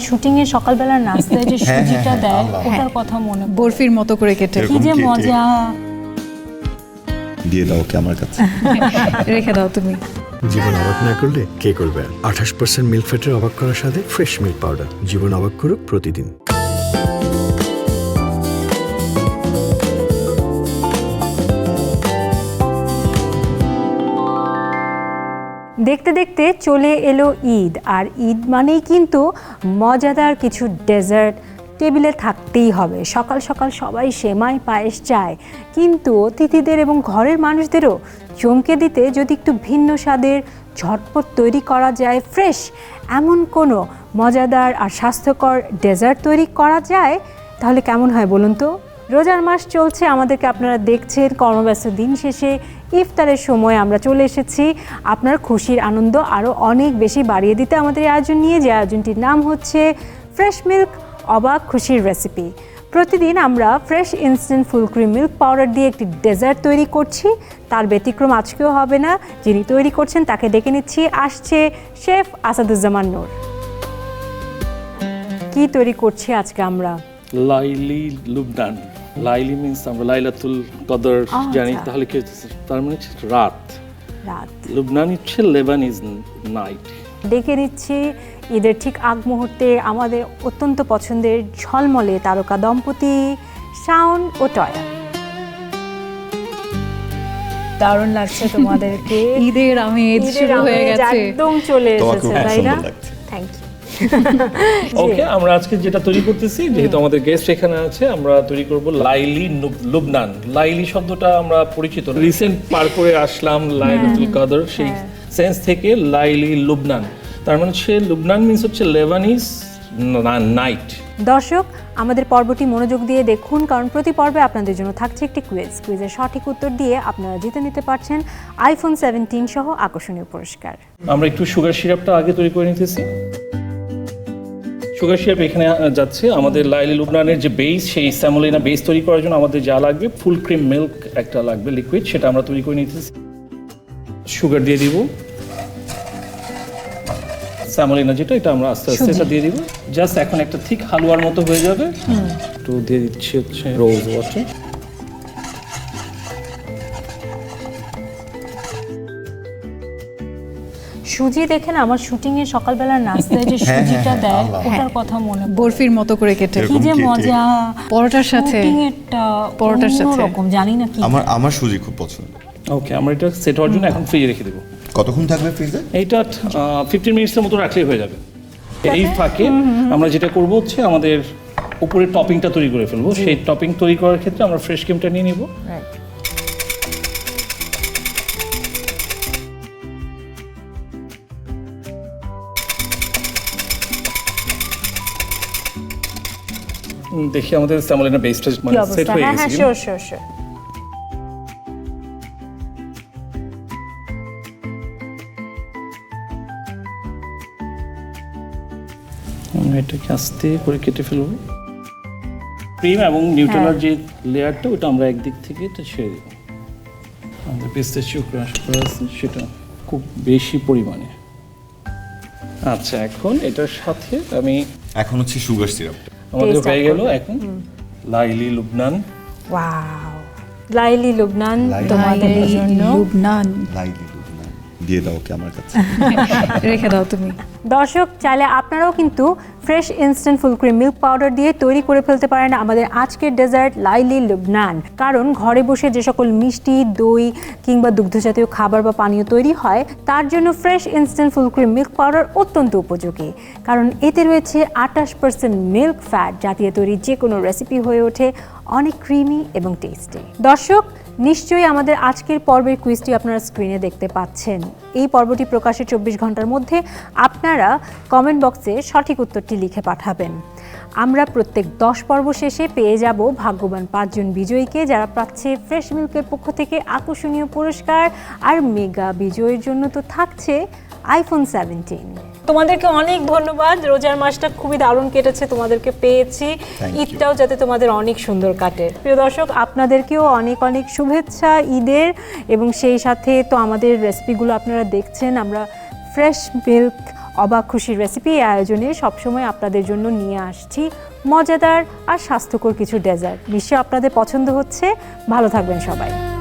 Shooting এ সকালবেলার নাস্তায় যে সুজিটা দেয় ওটার কথা মনে বরফির মতো করে কেটে কি যে মজা। দিয়ে দাও ওকে আমার কাছে, রেখে দাও তুমি। জীবন অবাক না করলে কে করবে? 28% মিল্ক ফ্যাটের অবাক করার সাথে ফ্রেশ মিল্ক পাউডার। জীবন অবাক করুক প্রতিদিন। দেখতে দেখতে চলে এলো ঈদ, আর ঈদ মানেই কিন্তু মজাদার কিছু ডেজার্ট টেবিলে থাকতেই হবে। সকাল সকাল সবাই সেমাই পায়েস চায়, কিন্তু অতিথিদের এবং ঘরের মানুষদেরও চমকে দিতে যদি একটু ভিন্ন স্বাদের ঝটপট তৈরি করা যায় ফ্রেশ এমন কোনো মজাদার আর স্বাস্থ্যকর ডেজার্ট তৈরি করা যায়, তাহলে কেমন হয় বলুন তো? রোজার মাস চলছে, আমাদেরকে আপনারা দেখছেন, কর্মব্যস্ত দিন শেষে ইফতারের সময় আমরা চলে এসেছি আপনার খুশির আনন্দ আরও অনেক বেশি বাড়িয়ে দিতে আমাদের এই আয়োজন নিয়ে, যে আয়োজনটির নাম হচ্ছে ফ্রেশ মিল্ক অবাক খুশির রেসিপি। প্রতিদিন আমরা fresh instant full cream milk powder দিয়ে একটি ডেজার্ট তৈরি করছি, তার ব্যতিক্রম আজকেও হবে না। যিনি তৈরি করছেন তাকে ডেকে নিচ্ছি, আসছে শেফ আসাদুজ্জামান নূর। কি তৈরি করছি আজকে আমরা? লাইলি লুবনান। লাইলি মিন্স আমরা লাইলাতুল কদর জানি, তাহলে কি হচ্ছে? তার মানে হচ্ছে রাত। লুবনান হচ্ছে লেবানিজ নাইট। ডেকে নিচ্ছি ঈদের ঠিক আগ মুহূর্তে আমাদের অত্যন্ত পছন্দের ঝলমলে তারকা দম্পতি শাওন ও টয়া। দারুণ লাগছে তোমাদেরকে। ঈদের আমেজ শুরু হয়ে গেছে, একদম চলে এসেছে, তাই না? লাগছে। Thank you. ওকে, আমরা আজকে যেটা তৈরি করতেছি, যেহেতু আমাদের গেস্ট এখানে আছে, আমরা তৈরি করব লাইলি লুবনান। লাইলি শব্দটা আমরা পরিচিত, রিসেন্ট পার করে আসলাম লাইলাতুল কদর, সেই সেন্স থেকে লাইলি লুবনান। তার মানে হচ্ছে লুবনান মিন্স হচ্ছে লেবানিজ নাইট। দর্শক, আমাদের পর্বটি মনোযোগ দিয়ে দেখুন, কারণ প্রতি পর্বে আপনাদের জন্য থাকছে একটি কুইজের সঠিক উত্তর দিয়ে আপনারা জিতে নিতে পারছেন আইফোন 17 সহ আকর্ষণীয় পুরস্কার। আমরা একটু সুগার সিরাপটা আগে তৈরি করে নিতেছি। সুগার সিরাপ এখানে যাচ্ছে। আমাদের লাইলি লুবনানের যে বেস, সেই স্যামোলিনা বেস তৈরি করার জন্য আমাদের যা লাগবে, ফুল ক্রিম মিল্ক একটা লাগবে লিকুইড, সেটা আমরা তৈরি করে নিতেছি। সুগার দিয়ে দিব, স্যামোলিনা যেটা, এটা আমরা আস্তে আস্তে এটা দিয়ে দিব। জাস্ট এখন একটা ঠিক হালুয়ার মতো হয়ে যাবে। একটু দিয়ে দিচ্ছি হচ্ছে রোজ ওয়াটার। সুজি দেখেন, আমার শুটিং এ সকালবেলার নাস্তায় যে সুজিটা দেয় ওটার কথা মনে বরফির মতো করে কেটে। কি যে মজা পরোটার সাথে, পরোটার সাথে এরকম জানি না কি। আমার সুজি খুব পছন্দ। ওকে, আমরা এটা সেট হওয়ার জন্য এখন ফ্রিজে রেখে দেবো। কতক্ষণ থাকবে ফ্রিজে? এইটা 15 মিনিটসের মতো রাখলেই হয়ে যাবে। এই ফাঁকে আমরা যেটা করব হচ্ছে আমাদের উপরে টপিংটা তৈরি করে ফেলবো। সেই টপিং তৈরি করার ক্ষেত্রে আমরা ফ্রেশ ক্রিমটা নিয়ে নিব। দেখি আমাদের স্যামোলিনা বেসটা মানে সেট হয়ে গেছে। শিওর। আমরা এটাকে আস্তে করে কেটে ফেলবো। ক্রিম এবং নিউট্রেলার যে লেয়ারটা, ওটা আমরা একদিক থেকে এটা ছেড়ে দেবো। আমাদের পিস্তাচিও ক্রাশ করা আছে, সেটা খুব বেশি পরিমাণে। আচ্ছা, এখন এটার সাথে আমি এখন হচ্ছে সুগার সিরাপটা আমাদের হয়ে গেল। এখন লাইলি লুবনান। ওয়াও, লাইলি লুবনান তোমাদের জন্য। লুবনান, লাইলি লুবনান। দিয়ে দাও ওকে আমার কাছে, রেখে দাও তুমি। দর্শক, চাইলে আপনারাও কিন্তু fresh instant full cream milk powder দিয়ে তৈরি করে ফেলতে পারেন আমাদের আজকের ডেজার্ট লাইলি লুবনান। কারণ ঘরে বসে যে সকল মিষ্টি, দই কিংবা দুগ্ধজাতীয় খাবার বা পানীয় তৈরি হয়, তার জন্য fresh instant full cream milk powder অত্যন্ত উপযোগী। কারণ এতে রয়েছে 28% মিল্ক ফ্যাট, জাতীয় তৈরি যে কোনো রেসিপি হয়ে ওঠে অনেক ক্রিমি এবং টেস্টি। দর্শক, নিশ্চয়ই আমাদের আজকের পর্বের কুইজটি আপনারা স্ক্রিনে দেখতে পাচ্ছেন। এই পর্বটি প্রকাশের 24 ঘন্টার মধ্যে আপনারা কমেন্ট বক্সে সঠিক উত্তরটি লিখে পাঠাবেন। আমরা প্রত্যেক 10 পর্ব শেষে পেয়ে যাব ভাগ্যবান 5 জন বিজয়ীকে, যারা পাচ্ছে ফ্রেশ মিল্কের পক্ষ থেকে আকর্ষণীয় পুরস্কার। আর মেগা বিজয়ীর জন্য তো থাকছে আইফোন 17। তোমাদেরকে অনেক ধন্যবাদ। রোজার মাসটা খুবই দারুণ কেটেছে, তোমাদেরকে পেয়েছি। ঈদটাও যাতে তোমাদের অনেক সুন্দর কাটে। প্রিয় দর্শক, আপনাদেরকেও অনেক অনেক শুভেচ্ছা ঈদের, এবং সেই সাথে তো আমাদের রেসিপিগুলো আপনারা দেখছেন। আমরা ফ্রেশ মিল্ক অবাক খুশির রেসিপি আয়োজনে সবসময় আপনাদের জন্য নিয়ে আসছি মজাদার আর স্বাস্থ্যকর কিছু ডেজার্ট। নিশ্চয়ই আপনাদের পছন্দ হচ্ছে। ভালো থাকবেন সবাই।